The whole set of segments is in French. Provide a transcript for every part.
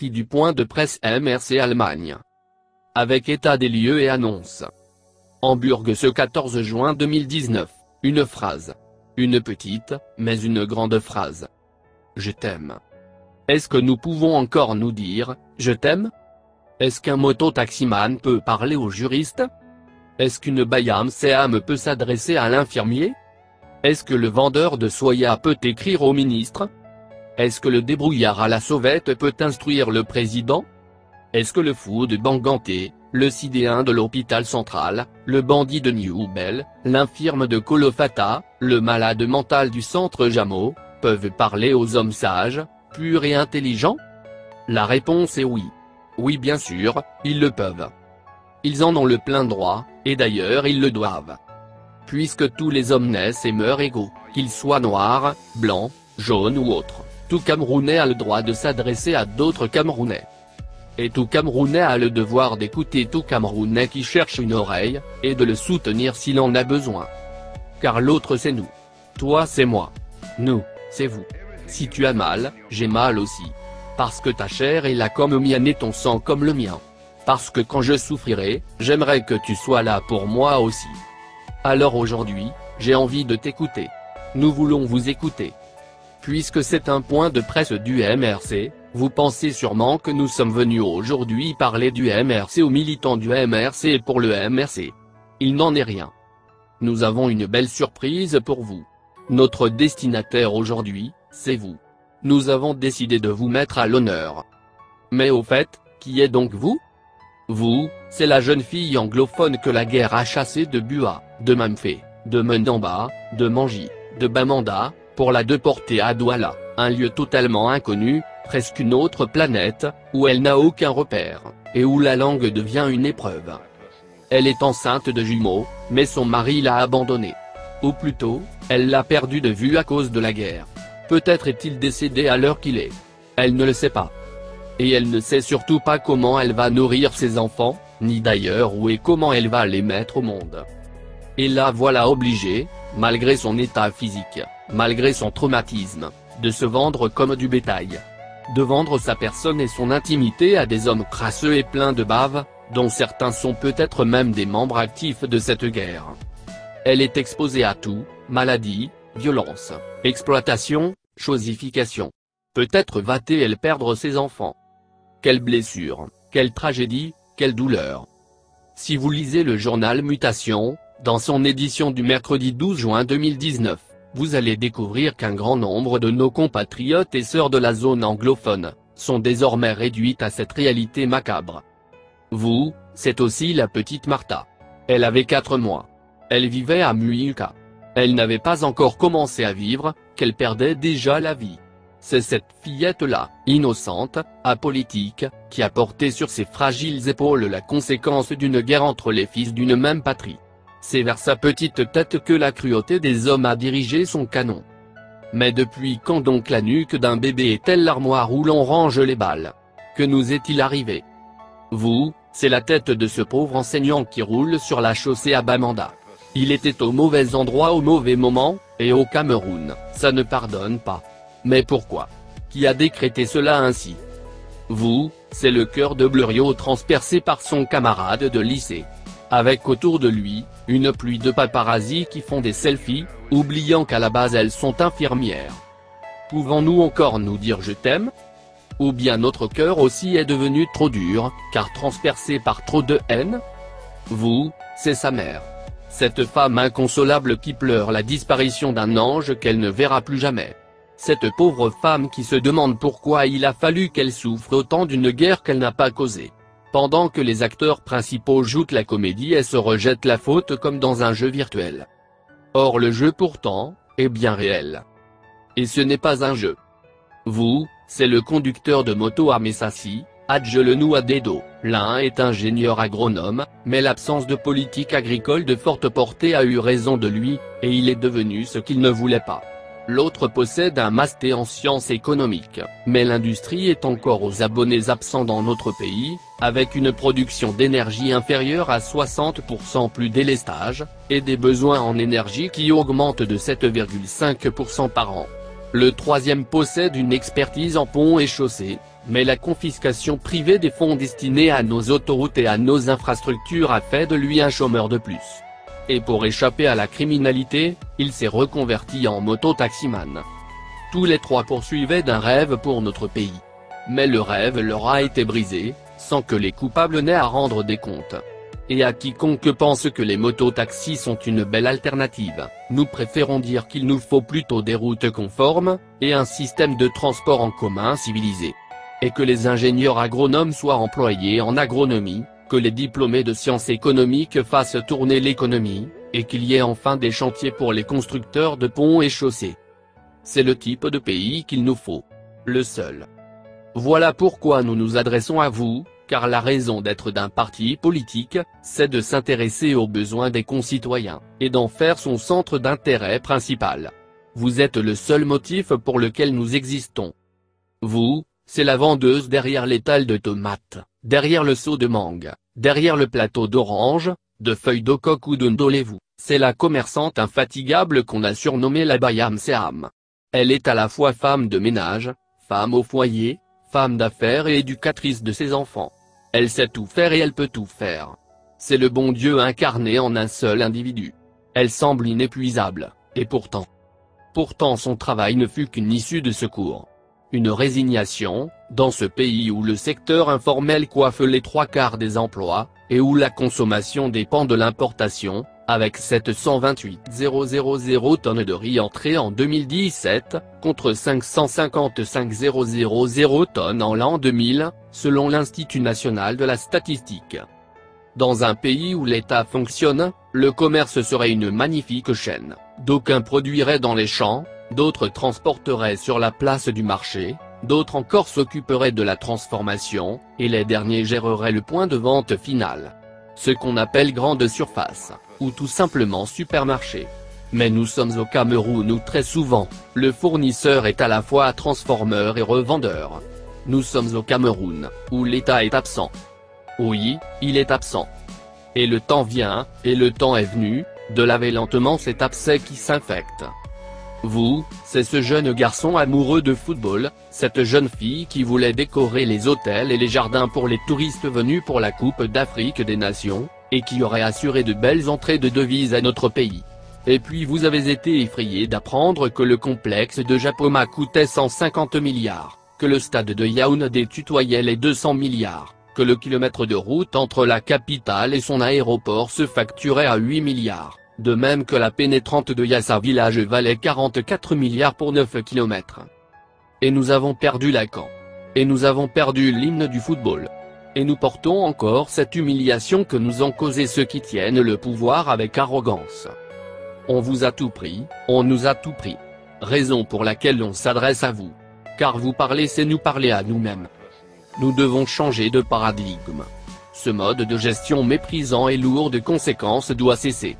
partie du point de presse MRC Allemagne. Avec état des lieux et annonce. Hambourg ce 14 juin 2019, une phrase. Une petite, mais une grande phrase. Je t'aime. Est-ce que nous pouvons encore nous dire « je t'aime » ? Est-ce qu'un moto-taximan peut parler au juriste ? Est-ce qu'une Bayam Seam peut s'adresser à l'infirmier ? Est-ce que le vendeur de soya peut écrire au ministre ? Est-ce que le débrouillard à la sauvette peut instruire le président ? Est-ce que le fou de Banganté, le sidéen de l'hôpital central, le bandit de Newbel, l'infirme de Kolofata, le malade mental du centre Jameau, peuvent parler aux hommes sages, purs et intelligents ? La réponse est oui. Oui bien sûr, ils le peuvent. Ils en ont le plein droit, et d'ailleurs ils le doivent. Puisque tous les hommes naissent et meurent égaux, qu'ils soient noirs, blancs, jaunes ou autres, tout Camerounais a le droit de s'adresser à d'autres Camerounais. Et tout Camerounais a le devoir d'écouter tout Camerounais qui cherche une oreille, et de le soutenir s'il en a besoin. Car l'autre c'est nous. Toi c'est moi. Nous, c'est vous. Si tu as mal, j'ai mal aussi. Parce que ta chair est là comme mienne et ton sang comme le mien. Parce que quand je souffrirai, j'aimerais que tu sois là pour moi aussi. Alors aujourd'hui, j'ai envie de t'écouter. Nous voulons vous écouter. Puisque c'est un point de presse du MRC, vous pensez sûrement que nous sommes venus aujourd'hui parler du MRC aux militants du MRC et pour le MRC. Il n'en est rien. Nous avons une belle surprise pour vous. Notre destinataire aujourd'hui, c'est vous. Nous avons décidé de vous mettre à l'honneur. Mais au fait, qui est donc vous ? Vous, c'est la jeune fille anglophone que la guerre a chassée de Bua, de Mamfé, de Mendamba, de Manji, de Bamanda, pour la déporter à Douala, un lieu totalement inconnu, presque une autre planète, où elle n'a aucun repère, et où la langue devient une épreuve. Elle est enceinte de jumeaux, mais son mari l'a abandonnée. Ou plutôt, elle l'a perdu de vue à cause de la guerre. Peut-être est-il décédé à l'heure qu'il est. Elle ne le sait pas. Et elle ne sait surtout pas comment elle va nourrir ses enfants, ni d'ailleurs où et comment elle va les mettre au monde. Et la voilà obligée, malgré son état physique, malgré son traumatisme, de se vendre comme du bétail. De vendre sa personne et son intimité à des hommes crasseux et pleins de bave, dont certains sont peut-être même des membres actifs de cette guerre. Elle est exposée à tout, maladie, violence, exploitation, chosification. Peut-être va-t-elle perdre ses enfants. Quelle blessure, quelle tragédie, quelle douleur. Si vous lisez le journal Mutation, dans son édition du mercredi 12 juin 2019, vous allez découvrir qu'un grand nombre de nos compatriotes et sœurs de la zone anglophone, sont désormais réduites à cette réalité macabre. Vous, c'est aussi la petite Martha. Elle avait 4 mois. Elle vivait à Muilka. Elle n'avait pas encore commencé à vivre, qu'elle perdait déjà la vie. C'est cette fillette-là, innocente, apolitique, qui a porté sur ses fragiles épaules la conséquence d'une guerre entre les fils d'une même patrie. C'est vers sa petite tête que la cruauté des hommes a dirigé son canon. Mais depuis quand donc la nuque d'un bébé est-elle l'armoire où l'on range les balles? Que nous est-il arrivé? Vous, c'est la tête de ce pauvre enseignant qui roule sur la chaussée à Bamanda. Il était au mauvais endroit au mauvais moment, et au Cameroun, ça ne pardonne pas. Mais pourquoi? Qui a décrété cela ainsi? Vous, c'est le cœur de Blériot transpercé par son camarade de lycée. Avec autour de lui, une pluie de paparazzis qui font des selfies, oubliant qu'à la base elles sont infirmières. Pouvons-nous encore nous dire je t'aime? Ou bien notre cœur aussi est devenu trop dur, car transpercé par trop de haine? Vous, c'est sa mère. Cette femme inconsolable qui pleure la disparition d'un ange qu'elle ne verra plus jamais. Cette pauvre femme qui se demande pourquoi il a fallu qu'elle souffre autant d'une guerre qu'elle n'a pas causée. Pendant que les acteurs principaux jouent la comédie et se rejettent la faute comme dans un jeu virtuel. Or le jeu pourtant, est bien réel. Et ce n'est pas un jeu. Vous, c'est le conducteur de moto à Messassi, Adjelenou à Dedo. L'un est ingénieur agronome, mais l'absence de politique agricole de forte portée a eu raison de lui, et il est devenu ce qu'il ne voulait pas. L'autre possède un master en sciences économiques, mais l'industrie est encore aux abonnés absents dans notre pays, avec une production d'énergie inférieure à 60% plus délestage, et des besoins en énergie qui augmentent de 7,5% par an. Le troisième possède une expertise en ponts et chaussées, mais la confiscation privée des fonds destinés à nos autoroutes et à nos infrastructures a fait de lui un chômeur de plus. Et pour échapper à la criminalité, il s'est reconverti en moto-taximan. Tous les trois poursuivaient d'un rêve pour notre pays. Mais le rêve leur a été brisé, sans que les coupables n'aient à rendre des comptes. Et à quiconque pense que les mototaxis sont une belle alternative, nous préférons dire qu'il nous faut plutôt des routes conformes, et un système de transport en commun civilisé. Et que les ingénieurs agronomes soient employés en agronomie, que les diplômés de sciences économiques fassent tourner l'économie, et qu'il y ait enfin des chantiers pour les constructeurs de ponts et chaussées. C'est le type de pays qu'il nous faut. Le seul. Voilà pourquoi nous nous adressons à vous, car la raison d'être d'un parti politique, c'est de s'intéresser aux besoins des concitoyens, et d'en faire son centre d'intérêt principal. Vous êtes le seul motif pour lequel nous existons. Vous, c'est la vendeuse derrière l'étal de tomates, derrière le seau de mangue, derrière le plateau d'oranges, de feuilles de coque ou de ndolez-vous, c'est la commerçante infatigable qu'on a surnommée la Bayam Seham. Elle est à la fois femme de ménage, femme au foyer, femme d'affaires et éducatrice de ses enfants. Elle sait tout faire et elle peut tout faire. C'est le bon Dieu incarné en un seul individu. Elle semble inépuisable, et pourtant son travail ne fut qu'une issue de secours. Une résignation, dans ce pays où le secteur informel coiffe les trois quarts des emplois, et où la consommation dépend de l'importation, avec 728 000 tonnes de riz entrées en 2017, contre 555 000 tonnes en l'an 2000, selon l'Institut national de la statistique. Dans un pays où l'État fonctionne, le commerce serait une magnifique chaîne. D'aucuns produiraient dans les champs, d'autres transporteraient sur la place du marché, d'autres encore s'occuperaient de la transformation, et les derniers géreraient le point de vente final. Ce qu'on appelle grande surface, ou tout simplement supermarché. Mais nous sommes au Cameroun où très souvent, le fournisseur est à la fois transformeur et revendeur. Nous sommes au Cameroun, où l'État est absent. Oui, il est absent. Et le temps vient, et le temps est venu, de laver lentement cet abcès qui s'infecte. Vous, c'est ce jeune garçon amoureux de football, cette jeune fille qui voulait décorer les hôtels et les jardins pour les touristes venus pour la Coupe d'Afrique des Nations, et qui aurait assuré de belles entrées de devises à notre pays. Et puis vous avez été effrayé d'apprendre que le complexe de Japoma coûtait 150 milliards, que le stade de Yaoundé tutoyait les 200 milliards, que le kilomètre de route entre la capitale et son aéroport se facturait à 8 milliards. De même que la pénétrante de Yassa Village valait 44 milliards pour 9 km. Et nous avons perdu Lacan. Et nous avons perdu l'hymne du football. Et nous portons encore cette humiliation que nous ont causé ceux qui tiennent le pouvoir avec arrogance. On vous a tout pris, on nous a tout pris. Raison pour laquelle on s'adresse à vous. Car vous parler c'est nous parler à nous-mêmes. Nous devons changer de paradigme. Ce mode de gestion méprisant et lourd de conséquences doit cesser.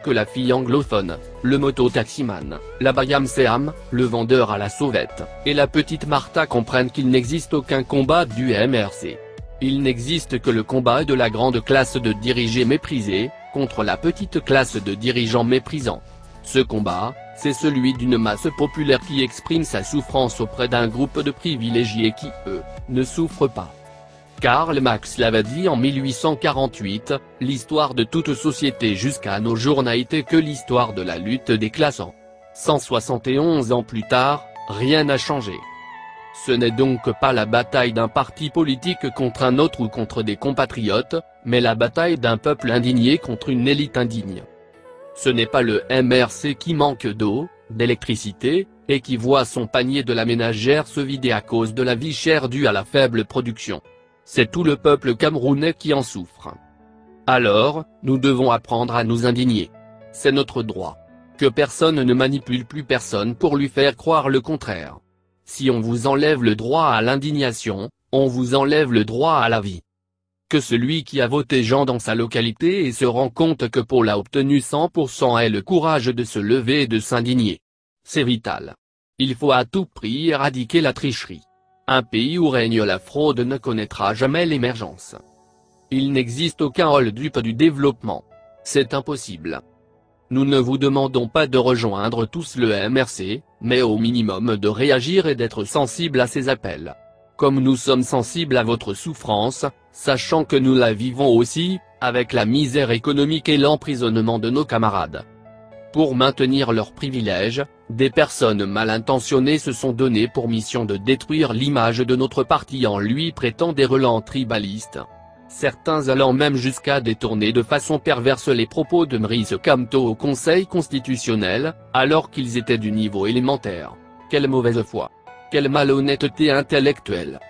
Que la fille anglophone, le moto-taximan, la Bayam Seham, le vendeur à la sauvette, et la petite Martha comprennent qu'il n'existe aucun combat du MRC. Il n'existe que le combat de la grande classe de dirigés méprisés, contre la petite classe de dirigeants méprisants. Ce combat, c'est celui d'une masse populaire qui exprime sa souffrance auprès d'un groupe de privilégiés qui, eux, ne souffrent pas. Karl Marx l'avait dit en 1848, l'histoire de toute société jusqu'à nos jours n'a été que l'histoire de la lutte des classes. 171 ans plus tard, rien n'a changé. Ce n'est donc pas la bataille d'un parti politique contre un autre ou contre des compatriotes, mais la bataille d'un peuple indigné contre une élite indigne. Ce n'est pas le MRC qui manque d'eau, d'électricité, et qui voit son panier de la ménagère se vider à cause de la vie chère due à la faible production. C'est tout le peuple camerounais qui en souffre. Alors, nous devons apprendre à nous indigner. C'est notre droit. Que personne ne manipule plus personne pour lui faire croire le contraire. Si on vous enlève le droit à l'indignation, on vous enlève le droit à la vie. Que celui qui a voté Jean dans sa localité et se rend compte que Paul a obtenu 100% ait le courage de se lever et de s'indigner. C'est vital. Il faut à tout prix éradiquer la tricherie. Un pays où règne la fraude ne connaîtra jamais l'émergence. Il n'existe aucun hold-up du développement. C'est impossible. Nous ne vous demandons pas de rejoindre tous le MRC, mais au minimum de réagir et d'être sensible à ces appels. comme nous sommes sensibles à votre souffrance, sachant que nous la vivons aussi, avec la misère économique et l'emprisonnement de nos camarades. Pour maintenir leurs privilèges, des personnes mal intentionnées se sont données pour mission de détruire l'image de notre parti en lui prêtant des relents tribalistes. Certains allant même jusqu'à détourner de façon perverse les propos de Maurice Kamto au Conseil constitutionnel, alors qu'ils étaient du niveau élémentaire. Quelle mauvaise foi! Quelle malhonnêteté intellectuelle!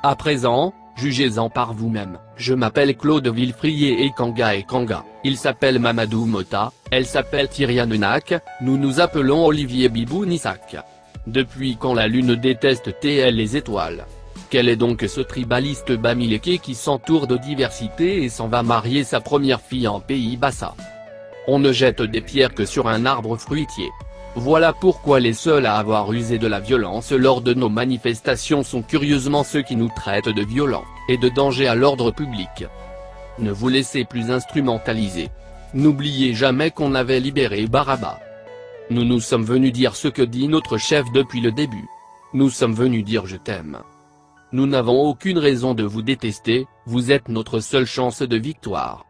À présent, jugez-en par vous-même. Je m'appelle Claude Villefrier et Kanga, il s'appelle Mamadou Mota, elle s'appelle Tyriane Nak, nous nous appelons Olivier Bibou Nissak. Depuis quand la lune déteste TL les étoiles? Quel est donc ce tribaliste bamileke qui s'entoure de diversité et s'en va marier sa première fille en Pays-Bassa? On ne jette des pierres que sur un arbre fruitier. Voilà pourquoi les seuls à avoir usé de la violence lors de nos manifestations sont curieusement ceux qui nous traitent de violents, et de danger à l'ordre public. Ne vous laissez plus instrumentaliser. N'oubliez jamais qu'on avait libéré Baraba. Nous sommes venus dire ce que dit notre chef depuis le début. Nous sommes venus dire je t'aime. Nous n'avons aucune raison de vous détester, vous êtes notre seule chance de victoire.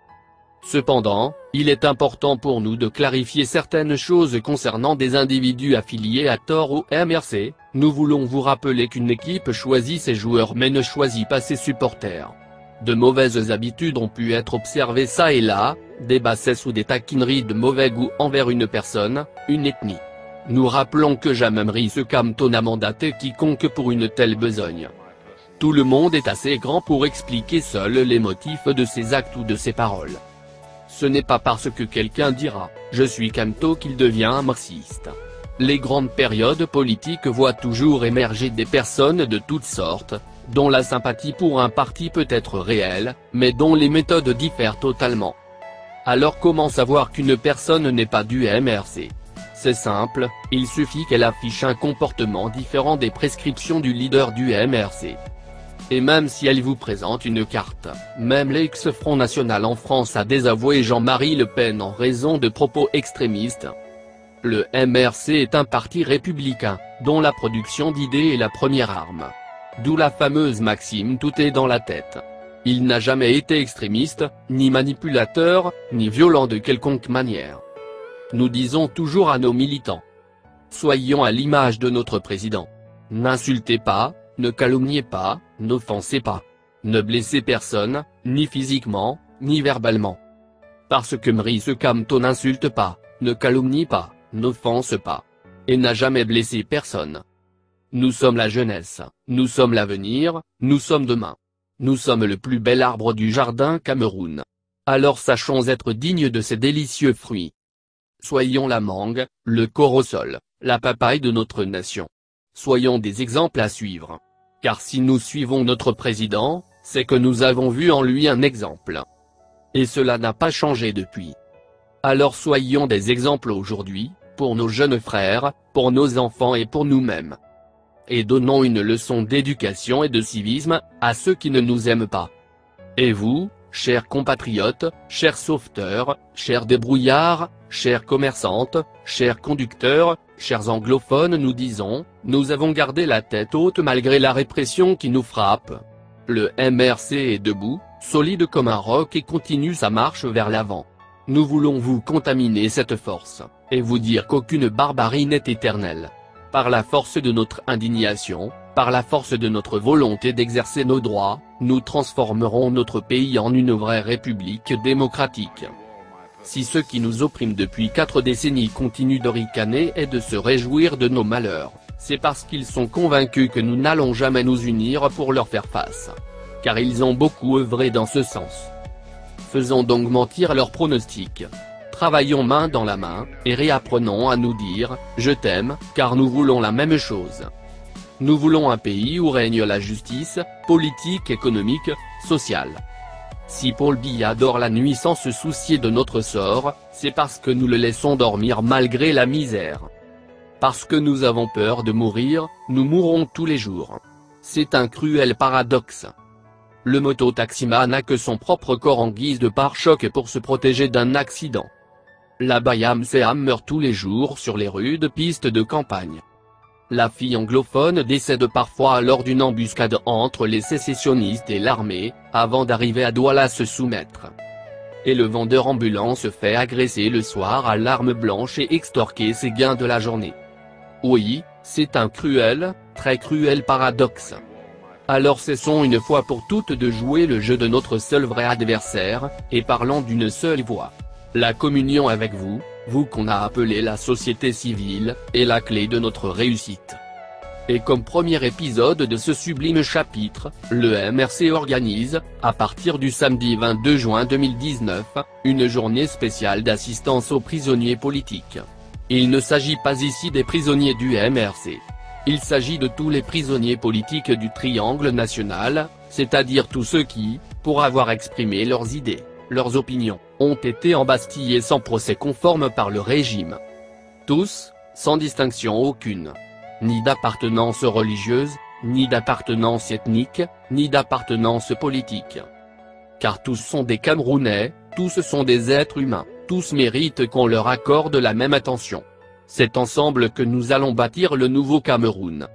Cependant, il est important pour nous de clarifier certaines choses concernant des individus affiliés à tort au MRC, nous voulons vous rappeler qu'une équipe choisit ses joueurs mais ne choisit pas ses supporters. De mauvaises habitudes ont pu être observées ça et là, des bassesses ou des taquineries de mauvais goût envers une personne, une ethnie. Nous rappelons que jamais Maurice Kamto n'a mandaté quiconque pour une telle besogne. Tout le monde est assez grand pour expliquer seul les motifs de ses actes ou de ses paroles. Ce n'est pas parce que quelqu'un dira « je suis Kamto » qu'il devient un marxiste. Les grandes périodes politiques voient toujours émerger des personnes de toutes sortes, dont la sympathie pour un parti peut être réelle, mais dont les méthodes diffèrent totalement. Alors comment savoir qu'une personne n'est pas du MRC? C'est simple, il suffit qu'elle affiche un comportement différent des prescriptions du leader du MRC. Et même si elle vous présente une carte, même l'ex-Front National en France a désavoué Jean-Marie Le Pen en raison de propos extrémistes. Le MRC est un parti républicain, dont la production d'idées est la première arme. D'où la fameuse maxime « tout est dans la tête ». Il n'a jamais été extrémiste, ni manipulateur, ni violent de quelconque manière. Nous disons toujours à nos militants. Soyons à l'image de notre président. N'insultez pas, ne calomniez pas, n'offensez pas. Ne blessez personne, ni physiquement, ni verbalement. Parce que Maurice Kamto n'insulte pas, ne calomnie pas, n'offense pas. Et n'a jamais blessé personne. Nous sommes la jeunesse, nous sommes l'avenir, nous sommes demain. Nous sommes le plus bel arbre du jardin Cameroun. Alors sachons être dignes de ces délicieux fruits. Soyons la mangue, le corosol, la papaye de notre nation. Soyons des exemples à suivre. Car si nous suivons notre président, c'est que nous avons vu en lui un exemple. Et cela n'a pas changé depuis. Alors soyons des exemples aujourd'hui, pour nos jeunes frères, pour nos enfants et pour nous-mêmes. Et donnons une leçon d'éducation et de civisme, à ceux qui ne nous aiment pas. Et vous, chers compatriotes, chers sauveteurs, chers débrouillards, chères commerçantes, chers conducteurs, chers anglophones, nous disons, nous avons gardé la tête haute malgré la répression qui nous frappe. Le MRC est debout, solide comme un roc et continue sa marche vers l'avant. Nous voulons vous contaminer cette force, et vous dire qu'aucune barbarie n'est éternelle. Par la force de notre indignation, par la force de notre volonté d'exercer nos droits, nous transformerons notre pays en une vraie république démocratique. Si ceux qui nous oppriment depuis 4 décennies continuent de ricaner et de se réjouir de nos malheurs, c'est parce qu'ils sont convaincus que nous n'allons jamais nous unir pour leur faire face. Car ils ont beaucoup œuvré dans ce sens. Faisons donc mentir leurs pronostics. Travaillons main dans la main, et réapprenons à nous dire « je t'aime » car nous voulons la même chose. Nous voulons un pays où règne la justice, politique, économique, sociale. Si Paul Biya dort la nuit sans se soucier de notre sort, c'est parce que nous le laissons dormir malgré la misère. Parce que nous avons peur de mourir, nous mourrons tous les jours. C'est un cruel paradoxe. Le mototaximan n'a que son propre corps en guise de pare-choc pour se protéger d'un accident. La Bayam Seam meurt tous les jours sur les rudes pistes de campagne. La fille anglophone décède parfois lors d'une embuscade entre les sécessionnistes et l'armée, avant d'arriver à Douala se soumettre. Et le vendeur ambulant se fait agresser le soir à l'arme blanche et extorquer ses gains de la journée. Oui, c'est un cruel, très cruel paradoxe. Alors cessons une fois pour toutes de jouer le jeu de notre seul vrai adversaire, et parlons d'une seule voix. La communion avec vous, vous qu'on a appelé la société civile, est la clé de notre réussite. Et comme premier épisode de ce sublime chapitre, le MRC organise, à partir du samedi 22 juin 2019, une journée spéciale d'assistance aux prisonniers politiques. Il ne s'agit pas ici des prisonniers du MRC. Il s'agit de tous les prisonniers politiques du triangle national, c'est-à-dire tous ceux qui, pour avoir exprimé leurs idées, leurs opinions, ont été embastillés sans procès conforme par le régime. Tous, sans distinction aucune. Ni d'appartenance religieuse, ni d'appartenance ethnique, ni d'appartenance politique. Car tous sont des Camerounais, tous sont des êtres humains, tous méritent qu'on leur accorde la même attention. C'est ensemble que nous allons bâtir le nouveau Cameroun.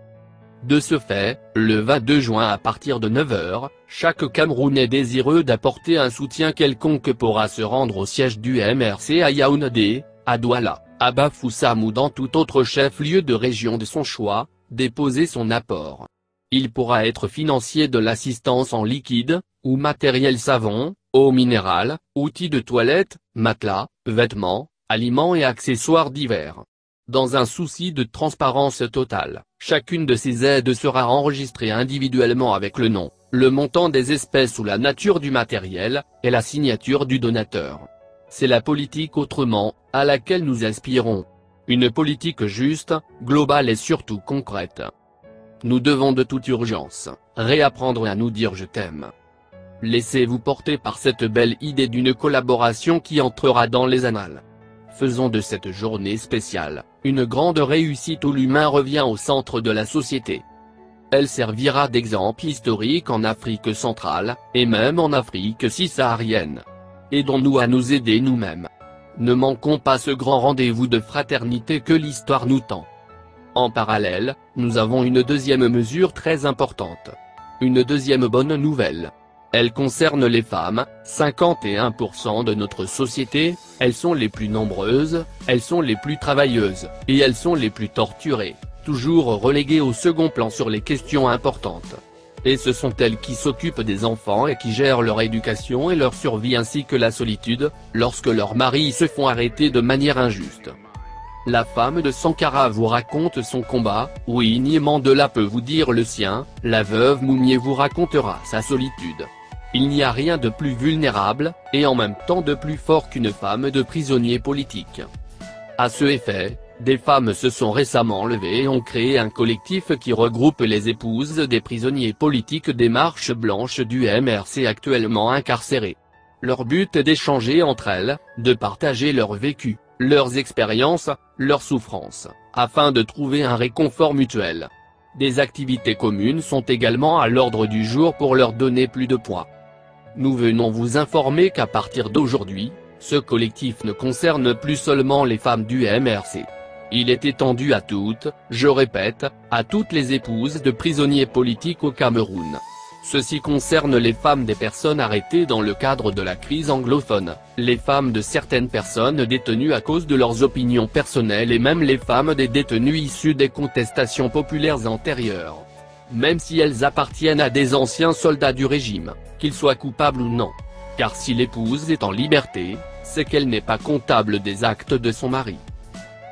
De ce fait, le 22 juin à partir de 9 h, chaque Camerounais désireux d'apporter un soutien quelconque pourra se rendre au siège du MRC à Yaoundé, à Douala, à Bafoussam ou dans tout autre chef-lieu de région de son choix, déposer son apport. Il pourra être financier de l'assistance en liquide, ou matériel savon, eau minérale, outils de toilette, matelas, vêtements, aliments et accessoires divers. Dans un souci de transparence totale, chacune de ces aides sera enregistrée individuellement avec le nom, le montant des espèces ou la nature du matériel, et la signature du donateur. C'est la politique autrement, à laquelle nous aspirons. Une politique juste, globale et surtout concrète. Nous devons de toute urgence, réapprendre à nous dire je t'aime. Laissez-vous porter par cette belle idée d'une collaboration qui entrera dans les annales. Faisons de cette journée spéciale, une grande réussite où l'humain revient au centre de la société. Elle servira d'exemple historique en Afrique centrale, et même en Afrique subsaharienne. Aidons-nous à nous aider nous-mêmes. Ne manquons pas ce grand rendez-vous de fraternité que l'histoire nous tend. En parallèle, nous avons une deuxième mesure très importante. Une deuxième bonne nouvelle. Elle concerne les femmes, 51% de notre société, elles sont les plus nombreuses, elles sont les plus travailleuses, et elles sont les plus torturées, toujours reléguées au second plan sur les questions importantes. Et ce sont elles qui s'occupent des enfants et qui gèrent leur éducation et leur survie ainsi que la solitude, lorsque leurs maris se font arrêter de manière injuste. La femme de Sankara vous raconte son combat, Winnie Mandela peut vous dire le sien, la veuve Moumié vous racontera sa solitude. Il n'y a rien de plus vulnérable, et en même temps de plus fort qu'une femme de prisonnier politique. À ce effet, des femmes se sont récemment levées et ont créé un collectif qui regroupe les épouses des prisonniers politiques des marches blanches du MRC actuellement incarcérés. Leur but est d'échanger entre elles, de partager leur vécu, leurs expériences, leurs souffrances, afin de trouver un réconfort mutuel. Des activités communes sont également à l'ordre du jour pour leur donner plus de poids. Nous venons vous informer qu'à partir d'aujourd'hui, ce collectif ne concerne plus seulement les femmes du MRC. Il est étendu à toutes, je répète, à toutes les épouses de prisonniers politiques au Cameroun. Ceci concerne les femmes des personnes arrêtées dans le cadre de la crise anglophone, les femmes de certaines personnes détenues à cause de leurs opinions personnelles et même les femmes des détenus issus des contestations populaires antérieures. Même si elles appartiennent à des anciens soldats du régime, qu'ils soient coupables ou non. Car si l'épouse est en liberté, c'est qu'elle n'est pas comptable des actes de son mari.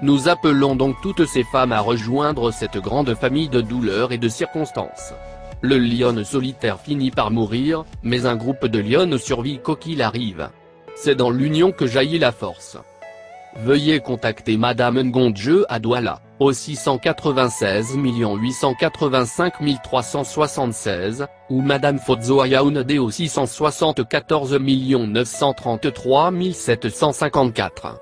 Nous appelons donc toutes ces femmes à rejoindre cette grande famille de douleurs et de circonstances. Le lion solitaire finit par mourir, mais un groupe de lionnes survit quoi qu'il arrive. C'est dans l'union que jaillit la force. Veuillez contacter Madame Ngondje à Douala, au 696 885 376, ou Madame Fodzo à Yaoundé au 674 933 754.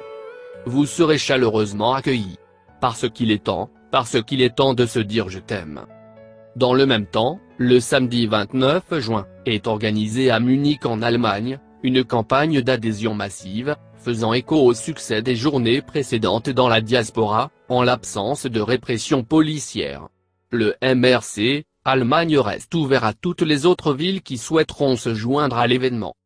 Vous serez chaleureusement accueillis. Parce qu'il est temps de se dire je t'aime. Dans le même temps, le samedi 29 juin, est organisé à Munich en Allemagne, Une campagne d'adhésion massive, faisant écho au succès des journées précédentes dans la diaspora, en l'absence de répression policière. Le MRC, Allemagne reste ouvert à toutes les autres villes qui souhaiteront se joindre à l'événement.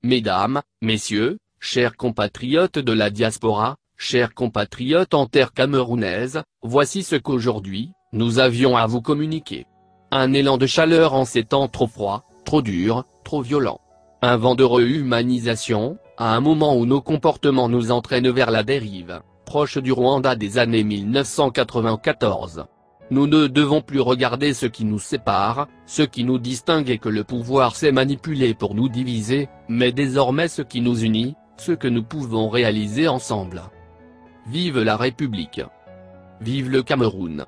Mesdames, Messieurs, chers compatriotes de la diaspora, chers compatriotes en terre camerounaise, voici ce qu'aujourd'hui, nous avions à vous communiquer. Un élan de chaleur en ces temps trop froids, trop durs, trop violents. Un vent de rehumanisation, à un moment où nos comportements nous entraînent vers la dérive, proche du Rwanda des années 1994. Nous ne devons plus regarder ce qui nous sépare, ce qui nous distingue et que le pouvoir sait manipuler pour nous diviser, mais désormais ce qui nous unit, ce que nous pouvons réaliser ensemble. Vive la République! Vive le Cameroun!